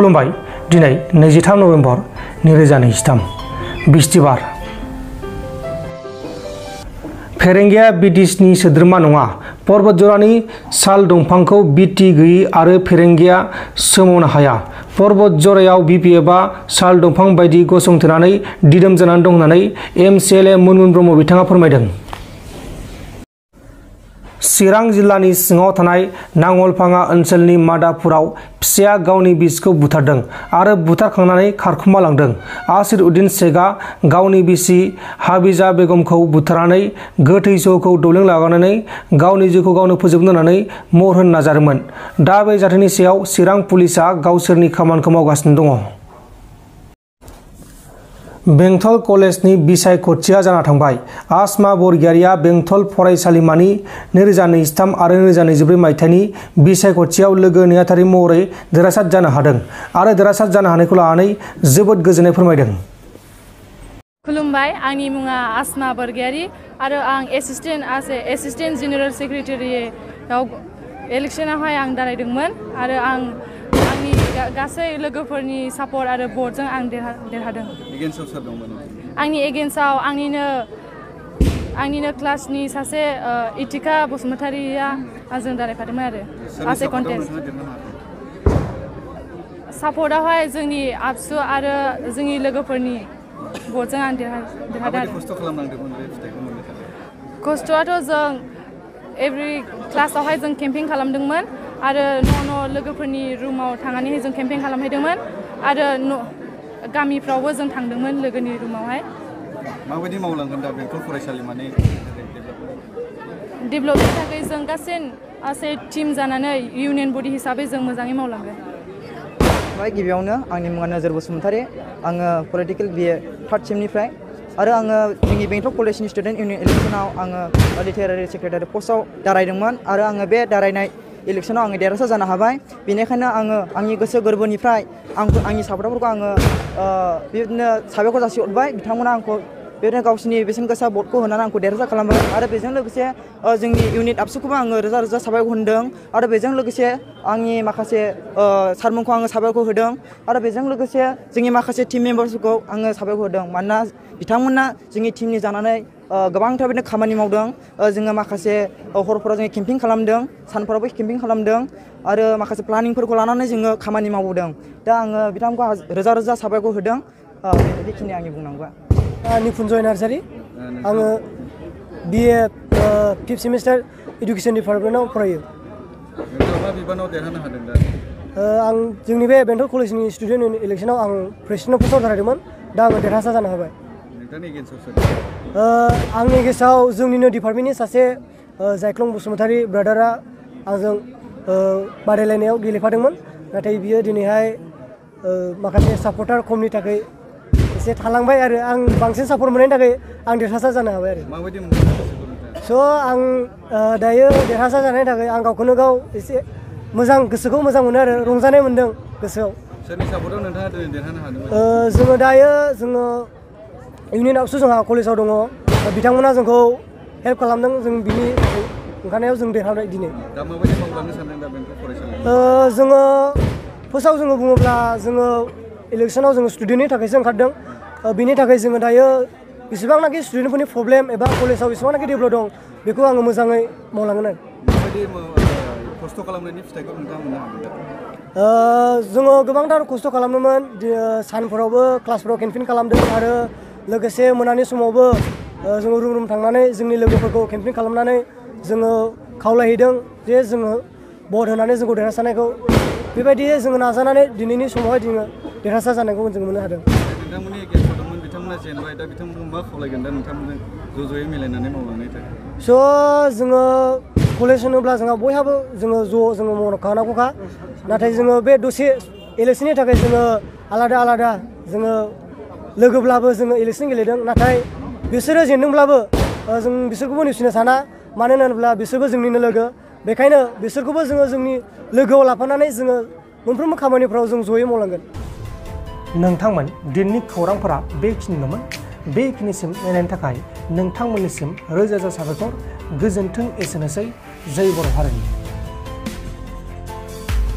खुलुमबाय दिनै 23 नभेम्बर 2023 बिस्तिबार फेरेंगिया बिटिसिनि सोद्रोमा नङा पर्बतजरानि साल दंफांखौ बिटि गैयि आरो फेरेंगिया सोमावनो हाया पर्बतजरायाव बिपिएफआ साल दंफां बायदि गसंथेनानै दिदोम जानानै दं होननानै एमसिएलए मुनमुन ब्रह्म बिथाङा फोरमायदों। चिरां जिल्लानि सिङाव थानाय नांगलफाङा ओनसोलनि मादापुराव फिसाया गावनि बिसिखौ बुथारदों आरो बुथारखांनानै खारखुमा लांदों। आसिर उद्दिन शेखआ गावनि बिसि हाबिजा बेगमखौ बुथारनानै गोथै सहखौ दौलें लागायनानै गावनि जिउखौ गावनो फोजोबनो होननानै महर होनो नाजादोंमोन। दा बे जाथायनि सायाव चिरां पुलिसआ गावसोरनि खामानिखौ मावगासिनो दङ। बेंटल कलेजनि बिसायख'थिया जाना थांबाय। आसमा बरगयारिया बेंटल फरायसालिमानि 2023 आरो 2024 मायथाइनि बिसायख'थियाव लोगो नेहाथारि महरै देरहासार जानो हादों आरो देरहासार जानो हानायखौ लानानै जोबोद गोजोननाय फोरमायदों। खुलुमबाय, आंनि मुङा आसमा बरगयारि आरो आं एसिस्टेन्ट जेनेरेल सेक्रेटारियाव इलेक्सनावहाय आं दारायदोंमोन आरो आंनि गासै लोगोफोरनि सापर्ट आरो भटजों आं देरहादों। आंनि एगेन्स्टआव आंनिनो क्लासनि सासे इथिका बसुमतारिया आंजों दारायफादोंमोन आरो आसे कन्टेस्ट सापर्टआवहाय जोंनि आबसु आरो जोंनि लोगोफोरनि भटजों आं देरहादों। खस्थ'आथ' जों एभ्रि क्लासावहाय जों केम्पिं खालामदोंमोन आरो न' लोगोफोरनि रुमाव थांनानै जों केम्पिं खालामहैदोंमोन आरो गामिफ्रावबो जों थांदोंमोन लोगोनि रुमावहाय। माबायदि मावलांगोन दा बेंटल फरायसालिमानि डेभेलपनि थाखाय जों गासै टिम जानानै इउनियन बडि हिसाबै जों मोजाङै मावलांगोन। गिबियावनो आंनि मुङा नोजोर बसुमतारी, आङो पलिटिकेल बिए 3rd सेमनिफ्राय आरो आङो जोंनि बेंटल कलेजनि स्टुडेन्ट इउनियन इलेक्सनाव आङो लिटारेरि सेक्रेटारि पस्टआव दारायदोंमोन आरो आङो बे दारायनाय इलेक्सनाव आङो देरहासार जानो हाबाय। बेनिखायनो आङो आंनि गोसो गोरबोनिफ्राय आंनि सापर्टारफोरखौ आङो बेबायदिनो साबायखर जासिहरबाय। बिथांमोना आंखौ बेबायदिनो गावसिनि बेसेन गोसा भटखौ होनानै आंखौ देरहासार खालामबाय आरो बेजों लोगोसे जोंनि इउनिट आबसुखौबो आङो रोजा रोजा साबायखर होदों आरो बेजों लोगोसे आंनि माखासे सारमोनखौ आङो साबायखर होदों आरो बेजों लोगोसे जोंनि माखासे टिम मेम्बार्सफोरखौ आङो साबायखर होदों। मानोना बिथांमोना जोंनि टिमनि जानानै गोबांथार बिदिनो खामानि मावदों। जोङो माखासे हरफोराव जोङो केम्पिं खालामदों, सानफोरावबो केम्पिं खालामदों आरो माखासे प्लानिंफोरखौ लानानै जोङो खामानि मावबोदों। दा आङो बिथांमोनखौ रोजा रोजा साबायखर होदों। बेखिनि आंनि बुंनांगौआ। निकुन्जय नार्जारी, आङो बिए 5th सेमिस्टार इडुकेसन डिपार्टमेन्टआव फरायो। मा बिबानाव देरहानो हादों दा? आं जोंनि बे बेंटल कलेजनि स्टुडेन्ट इलेक्सनाव आं प्रेसिडेन्ट पस्टआव दारायदोंमोन। दा आङो देरहासार जानो हाबाय। आंनि गेजेराव जोंनिनो डिपार्टमेन्टनि सासे जायख्लं बसुमतारी ब्रादारा आंजों बादायलायनायाव गेलेफादोंमोन, नाथाय बियो दिनैहाय माखासे सापर्टार खमनि थाखाय एसे थालांबाय आरो आं बांसिन सापर्ट मोननायनि थाखाय आं देरहासार जानो हाबाय आरो। स' आं दायो देरहासार जानायनि थाखाय आं गावखौनो गाव एसे गोसोखौ मोजां मोनो आरो रंजानाय मोन्दों गोसोआव। सोरनि सापर्टआव नोंथाङा दिनै देरहानो हादोंमोन? जोङो इउनियन आबसु जोंहा कलेजाव दङ, बिथांमोना जोंखौ हेल्प खालामदों। जों बिनि ओंखारनायाव जों देरहाबाय दिनै। दा माबायदि मावलांनो सानदों दा बेंटल फरायसालिमायाव? जोङो फार्स्टआव जोङो बुङोब्ला जोङो इलेक्सनाव जोङो स्टुडेन्टनि थाखायसो ओंखारदों। बिनि थाखाय जोङो दायो बेसेबांनाखि स्टुडेन्टफोरनि प्रब्लेम एबा कलेजाव बेसेबांनाखि डेभेलप दं बेखौ आङो मोजाङै मावलांगोन आरो। माबायदि खस्थ' खालामनायनि फिथाइखौ नोंथाङा मोननो हादों? जोङो गोबांथार खस्थ' खालामदोंमोन। सानफोरावबो क्लासफोराव केम्पिं खालामदों आरो लोगोसे मोनानि समावबो जोङो रुम थांनानै जोंनि लोगोफोरखौ केम्पिं खालामनानै जोङो खावलायहैदों जे जोङो भट होनानै जोंखौ देरहासारनायखौ। बेबायदि जोङो नाजानानै दिनैनि समावहाय जोङो देरहासार जानायखौ जों मोननो हादों। नोंथांमोननि एगेन्स्टआव दंमोन, बिथांमोना जेनबाय, दा बिथांमोनखौ मा खावलायगोन दा नोंथांमोनजों ज'यै मिलायनानै मावलांनायनि थाखाय? जोङो कलेज होनोब्ला जोंहा बयहाबो जोङो मावखानांगौखा, नाथाय जोङो बे दसे इलेक्सननि थाखाय जोङो आलादा जोङो लोगोब्लाबो जोङो इलेक्सन गेलेदों। नाथाय बिसोरो जेनदोंब्लाबो जों बिसोरखौबो नेवसिनो साना, मानो होनोब्ला बिसोरबो जोंनिनो लोगो। बेखायनो बिसोरखौबो जोङो जोंनि लोगोआव लाफानानै जोङो मोनफ्रोमबो खामानिफ्राव जों ज'यै मावलांगोन। नोंथांमोन दिनैनि खौरांफोरा बेखिनिल'मोन। बेखिनिसिम नायनायनि थाखाय नोंथांमोननिसिम रोजा रोजा साबायखर। गोजोन्थों। एसेनोसै। जय बर' हारिनि।